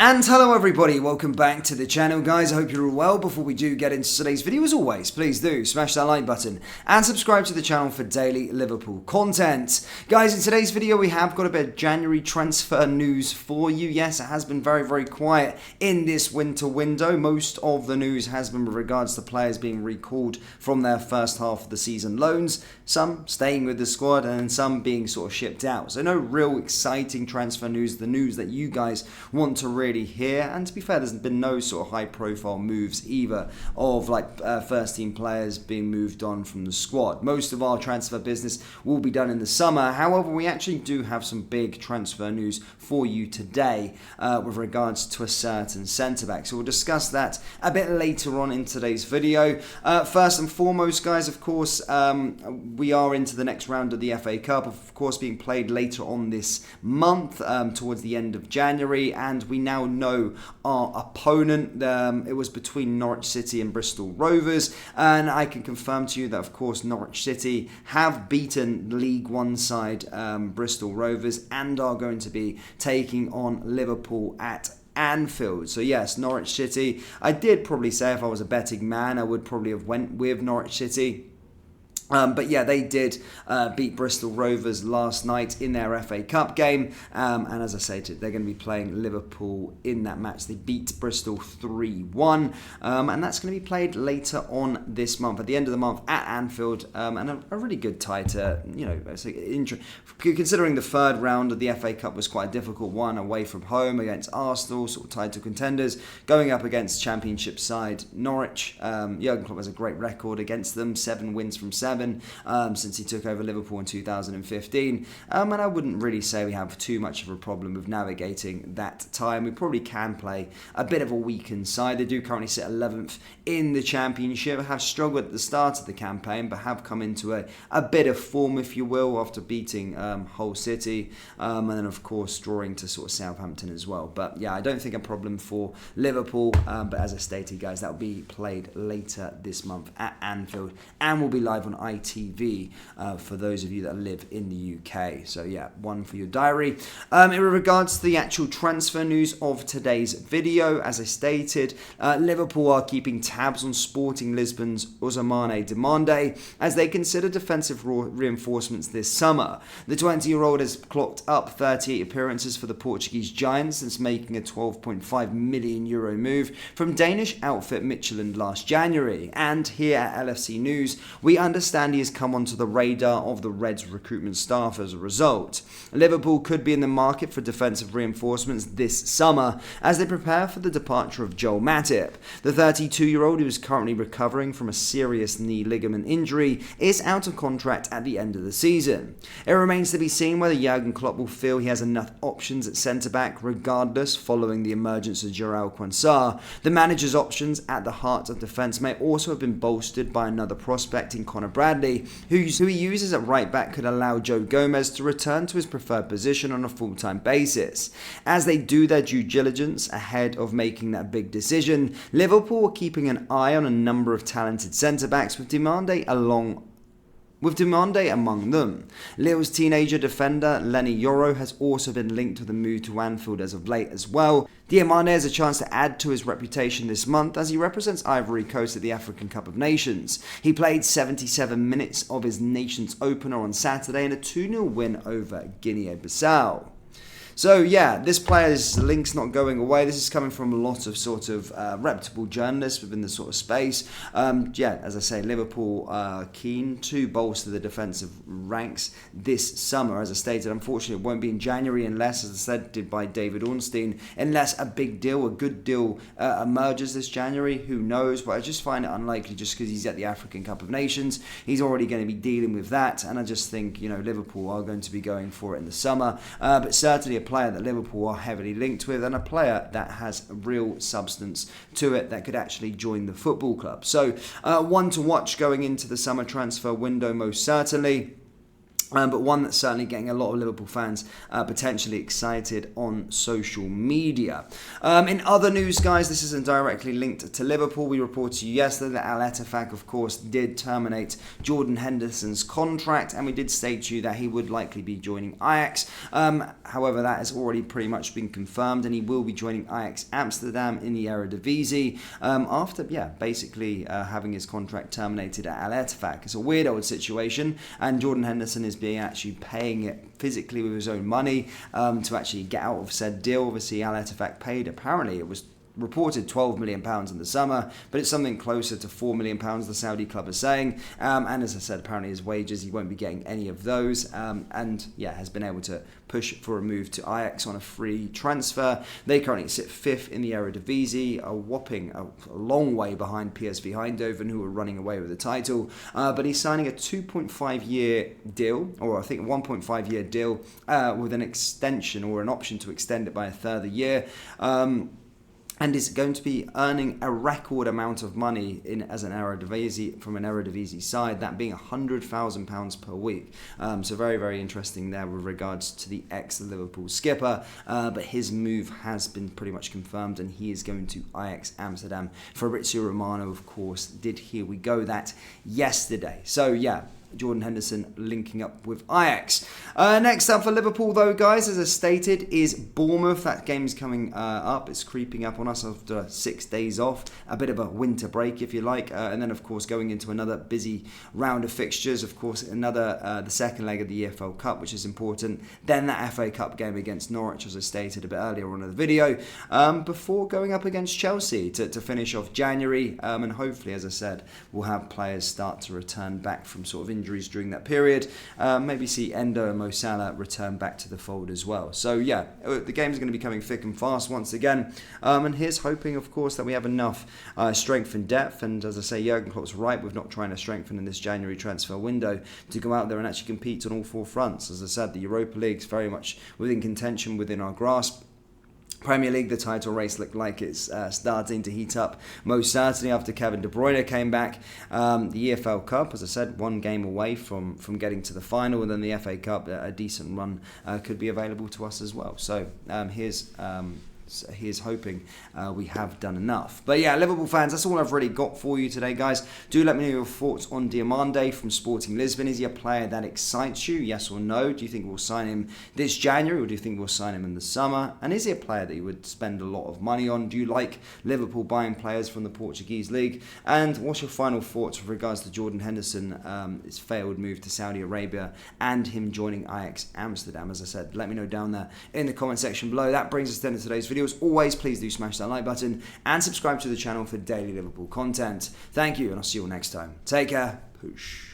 And hello everybody, welcome back to the channel guys. I hope you're all well. Before we do get into today's video, as always, please do smash that like button and subscribe to the channel for daily Liverpool content. Guys, in today's video we have got a bit of January transfer news for you. Yes, it has been very quiet in this winter window. Most of the news has been with regards to players being recalled from their first half of the season loans, some staying with the squad and some being sort of shipped out. So no real exciting transfer news, the news that you guys want to really hear. And to be fair, there's been no sort of high profile moves either of first team players being moved on from the squad. Most of our transfer business will be done in the summer. However, we actually do have some big transfer news for you today with regards to a certain centre back. So we'll discuss that a bit later on in today's video. First and foremost, guys, of course, we are into the next round of the FA Cup, of course being played later on this month, towards the end of January, and we now know our opponent. It was between Norwich City and Bristol Rovers, and I can confirm to you that of course Norwich City have beaten League One side Bristol Rovers and are going to be taking on Liverpool at Anfield. So yes, Norwich City, I did probably say if I was a betting man I would probably have went with Norwich City. But yeah, they did beat Bristol Rovers last night in their FA Cup game, and as I say, they're going to be playing Liverpool in that match. They beat Bristol 3-1, and that's going to be played later on this month, at the end of the month at Anfield, and a really good tie to, considering the third round of the FA Cup was quite a difficult one, away from home against Arsenal, sort of tied to contenders, going up against Championship side Norwich. Jurgen Klopp has a great record against them, 7 wins from 7. Since he took over Liverpool in 2015, and I wouldn't really say we have too much of a problem with navigating that time. We probably can play a bit of a weakened side. They do currently sit 11th in the Championship, have struggled at the start of the campaign, but have come into a bit of form, if you will, after beating Hull City, and then of course drawing to sort of Southampton as well. But yeah, I don't think a problem for Liverpool, but as I stated, guys, that will be played later this month at Anfield and will be live on ITV for those of you that live in the UK. So yeah, one for your diary. In regards to the actual transfer news of today's video, as I stated, Liverpool are keeping tabs on Sporting Lisbon's Ousmane Demande as they consider defensive reinforcements this summer. The 20-year-old has clocked up 38 appearances for the Portuguese Giants since making a €12.5 million move from Danish outfit Midtjylland last January. And here at LFC News, we understand he has come onto the radar of the Reds recruitment staff as a result. Liverpool could be in the market for defensive reinforcements this summer as they prepare for the departure of Joel Matip. The 32-year-old, who is currently recovering from a serious knee ligament injury, is out of contract at the end of the season. It remains to be seen whether Jurgen Klopp will feel he has enough options at centre-back regardless following the emergence of Jarell Quansah. The manager's options at the heart of defence may also have been bolstered by another prospect in Conor Bradley, who he uses at right back, could allow Joe Gomez to return to his preferred position on a full-time basis. As they do their due diligence ahead of making that big decision, Liverpool are keeping an eye on a number of talented centre-backs with Demande among them. Lille's teenager defender Lenny Yoro has also been linked with a move to Anfield as of late as well. Demande has a chance to add to his reputation this month as he represents Ivory Coast at the African Cup of Nations. He played 77 minutes of his nation's opener on Saturday in a 2-0 win over Guinea-Bissau. So yeah, this player's link's not going away. This is coming from a lot of sort of reputable journalists within the sort of space. Yeah, as I say, Liverpool are keen to bolster the defensive ranks this summer. As I stated, unfortunately, it won't be in January unless, as I said, did by David Ornstein, unless a big deal, a good deal emerges this January. Who knows? But I just find it unlikely just because he's at the African Cup of Nations. He's already going to be dealing with that, and I just think, Liverpool are going to be going for it in the summer. But certainly a player that Liverpool are heavily linked with, and a player that has real substance to it that could actually join the football club. So one to watch going into the summer transfer window most certainly. But one that's certainly getting a lot of Liverpool fans potentially excited on social media. In other news, guys, this isn't directly linked to Liverpool. We reported to you yesterday that Al Ettifaq, of course, did terminate Jordan Henderson's contract, and we did state to you that he would likely be joining Ajax. However, that has already pretty much been confirmed, and he will be joining Ajax Amsterdam in the Eredivisie after, basically having his contract terminated at Al Ettifaq. It's a weird old situation, and Jordan Henderson is being actually paying it physically with his own money to actually get out of said deal. Obviously, Al Ettifaq paid, apparently it was reported £12 million in the summer, but it's something closer to £4 million, the Saudi club is saying. And as I said, apparently his wages, he won't be getting any of those. Has been able to push for a move to Ajax on a free transfer. They currently sit 5th in the Eredivisie, a long way behind PSV Eindhoven, who are running away with the title. But he's signing a 2.5-year deal, or I think a 1.5-year deal with an extension or an option to extend it by a further year. And is going to be earning a record amount of money as an Eredivisie, from an Eredivisie side, that being £100,000 per week. So very, very interesting there with regards to the ex-Liverpool skipper. But his move has been pretty much confirmed, and he is going to Ajax Amsterdam. Fabrizio Romano, of course, did hear we go that yesterday. So yeah, Jordan Henderson linking up with Ajax. Next up for Liverpool, though, guys, as I stated, is Bournemouth. That game's coming up. It's creeping up on us after 6 days off. A bit of a winter break, if you like. And then, of course, going into another busy round of fixtures. Of course, the second leg of the EFL Cup, which is important. Then that FA Cup game against Norwich, as I stated a bit earlier on in the video. Before going up against Chelsea to finish off January. And hopefully, as I said, we'll have players start to return back from sort of injuries during that period. Maybe see Endo and Mo Salah return back to the fold as well. So yeah, the game's going to be coming thick and fast once again. And here's hoping, of course, that we have enough strength and depth. And as I say, Jurgen Klopp's right with not trying to strengthen in this January transfer window to go out there and actually compete on all four fronts. As I said, the Europa League's very much within contention, within our grasp. Premier League, the title race looked like it's starting to heat up, most certainly after Kevin De Bruyne came back. The EFL Cup, as I said, one game away from getting to the final, and then the FA Cup, a decent run could be available to us as well. So here's hoping we have done enough. But yeah, Liverpool fans, that's all I've really got for you today, guys. Do let me know your thoughts on Diomande from Sporting Lisbon. Is he a player that excites you? Yes or no? Do you think we'll sign him this January, or do you think we'll sign him in the summer? And is he a player that you would spend a lot of money on? Do you like Liverpool buying players from the Portuguese league? And what's your final thoughts with regards to Jordan Henderson, his failed move to Saudi Arabia, and him joining Ajax Amsterdam? As I said, let me know down there in the comment section below. That brings us to the end of today's video. As always, please do smash that like button and subscribe to the channel for daily Liverpool content. Thank you, and I'll see you all next time. Take care. Poosh.